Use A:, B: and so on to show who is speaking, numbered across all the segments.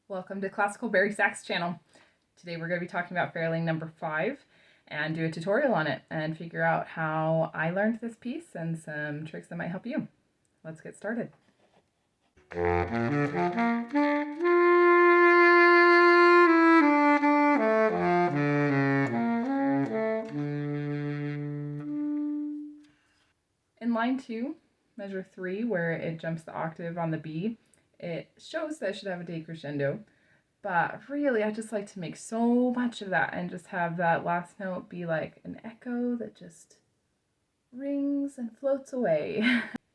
A: Welcome to Classical Barry Sax channel. Today we're going to be talking about Ferling number 5 and do a tutorial on it and figure out how I learned this piece and some tricks that might help you. Let's get started. In line 2, measure 3, where it jumps the octave on the B, it shows that it should have a decrescendo. But really, I just like to make so much of that and just have that last note be like an echo that just rings and floats away.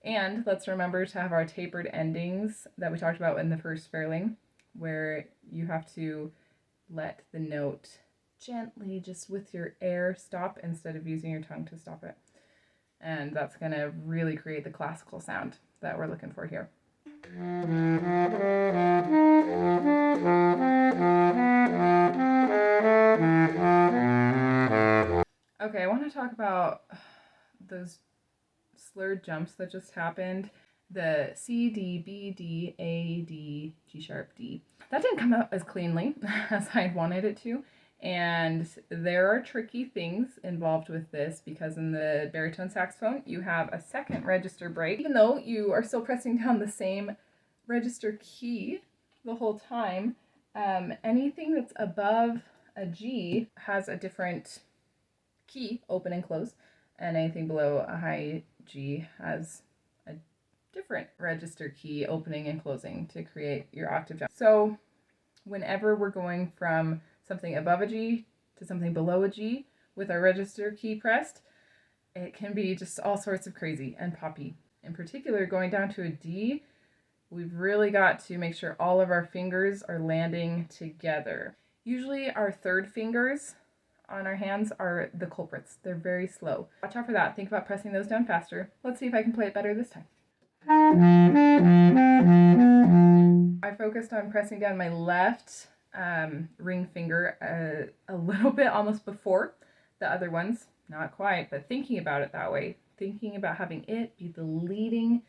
A: And let's remember to have our tapered endings that we talked about in the first Ferling, where you have to let the note gently, just with your air, stop instead of using your tongue to stop it. And that's going to really create the classical sound that we're looking for here. Okay, I want to talk about those slurred jumps that just happened. The C, D, B, D, A, D, G sharp, D. That didn't come out as cleanly as I wanted it to. And there are tricky things involved with this because in the baritone saxophone, you have a second register break. Even though you are still pressing down the same register key the whole time, anything that's above a G has a different key, open and close, and anything below a high G has a different register key, opening and closing, to create your octave jump. So whenever we're going from something above a G to something below a G with our register key pressed, it can be just all sorts of crazy and poppy. In particular, going down to a D, we've really got to make sure all of our fingers are landing together. Usually our third fingers on our hands are the culprits. They're very slow. Watch out for that. Think about pressing those down faster. Let's see if I can play it better this time. I focused on pressing down my left ring finger a little bit almost before the other ones. Not quite, but thinking about it that way. Thinking about having it be the leading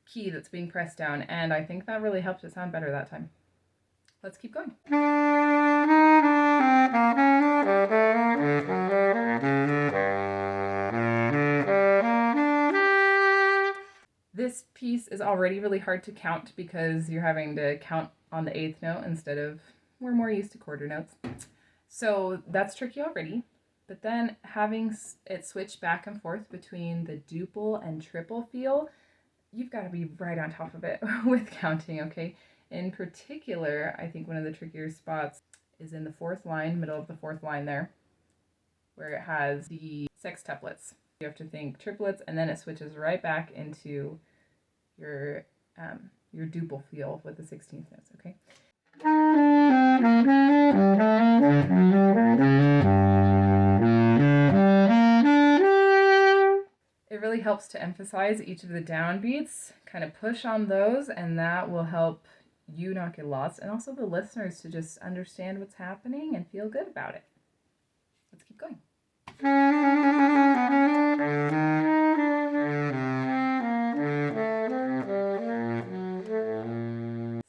A: key that's being pressed down, and I think that really helped it sound better that time. Let's keep going. This piece is already really hard to count because you're having to count on the 8th note instead of, we're more used to quarter notes. So that's tricky already. But then having it switch back and forth between the duple and triple feel, you've got to be right on top of it with counting, okay? In particular, I think one of the trickier spots is in the 4th line, middle of the 4th line there, where it has the sextuplets. You have to think triplets, and then it switches right back into your duple feel with the 16th notes, okay? It really helps to emphasize each of the downbeats, kind of push on those, and that will help you not get lost, and also the listeners to just understand what's happening and feel good about it. Let's keep going.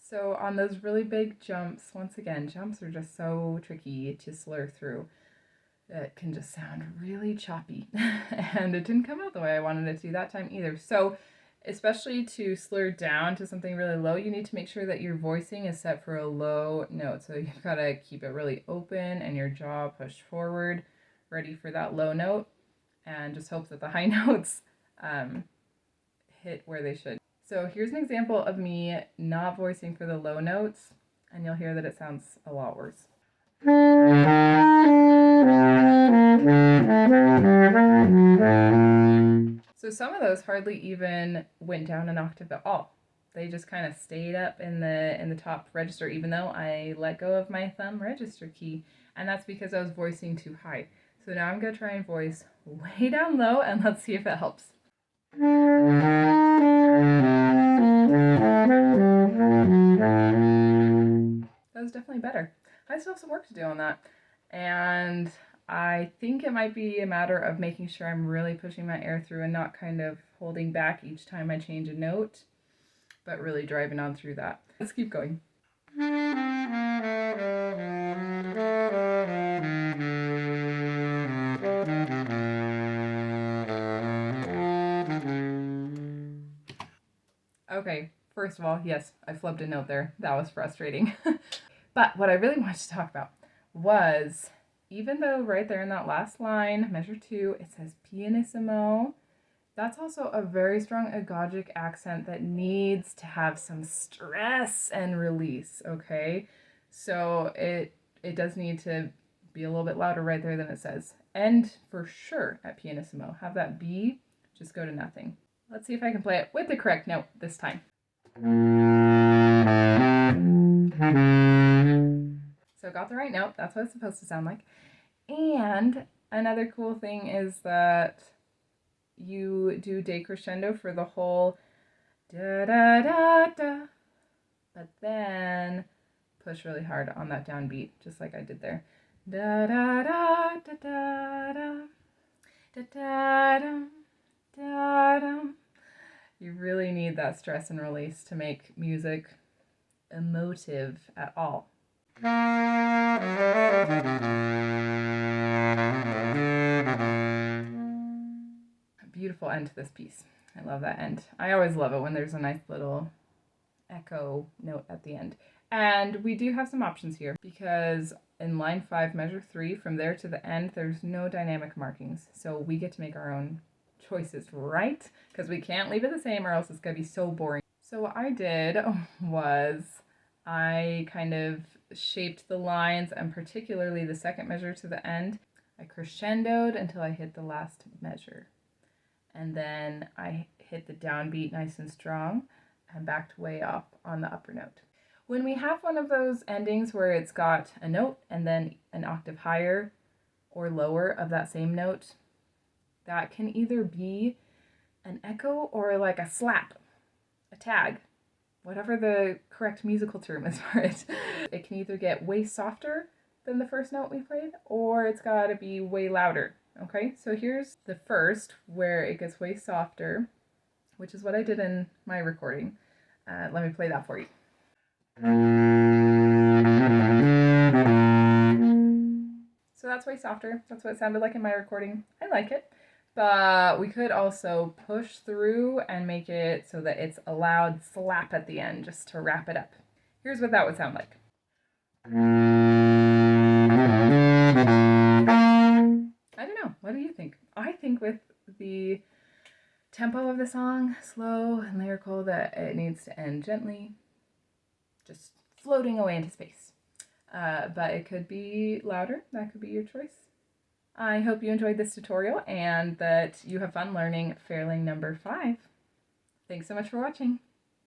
A: So on those really big jumps, once again, jumps are just so tricky to slur through. It can just sound really choppy, and it didn't come out the way I wanted it to that time either. So especially to slur down to something really low, you need to make sure that your voicing is set for a low note. So you've got to keep it really open and your jaw pushed forward, ready for that low note, and just hope that the high notes hit where they should. So here's an example of me not voicing for the low notes, and you'll hear that it sounds a lot worse. So some of those hardly even went down an octave at all. They just kind of stayed up in the top register, even though I let go of my thumb register key, and that's because I was voicing too high. So now I'm going to try and voice way down low, and let's see if it helps. That was definitely better. I still have some work to do on that, and I think it might be a matter of making sure I'm really pushing my air through and not kind of holding back each time I change a note, but really driving on through that. Let's keep going. Okay, first of all, yes, I flubbed a note there. That was frustrating. But what I really wanted to talk about was, even though right there in that last line, measure 2, it says pianissimo, that's also a very strong agogic accent that needs to have some stress and release, okay? So it does need to be a little bit louder right there than it says. And for sure at pianissimo, have that B just go to nothing. Let's see if I can play it with the correct note this time. So got the right note. That's what it's supposed to sound like. And another cool thing is that you do decrescendo for the whole da da da da, but then push really hard on that downbeat, just like I did there. Da da da da da da da da da da da. You really need that stress and release to make music emotive at all. Beautiful end to this piece. I love that end. I always love it when there's a nice little echo note at the end. And we do have some options here because in line 5, measure 3, from there to the end, there's no dynamic markings. So we get to make our own choices, right? Because we can't leave it the same or else it's going to be so boring. So what I did was I kind of shaped the lines, and particularly the second measure to the end. I crescendoed until I hit the last measure. And then I hit the downbeat nice and strong and backed way off on the upper note. When we have one of those endings where it's got a note and then an octave higher or lower of that same note, that can either be an echo or like a slap, a tag, whatever the correct musical term is for it. It can either get way softer than the first note we played, or it's got to be way louder. Okay, so here's the first where it gets way softer, which is what I did in my recording. Let me play that for you. So that's way softer. That's what it sounded like in my recording. I like it. But we could also push through and make it so that it's a loud slap at the end just to wrap it up. Here's what that would sound like. I don't know. What do you think? I think with the tempo of the song, slow and lyrical, that it needs to end gently, just floating away into space. But it could be louder. That could be your choice. I hope you enjoyed this tutorial and that you have fun learning Ferling number 5. Thanks so much for watching.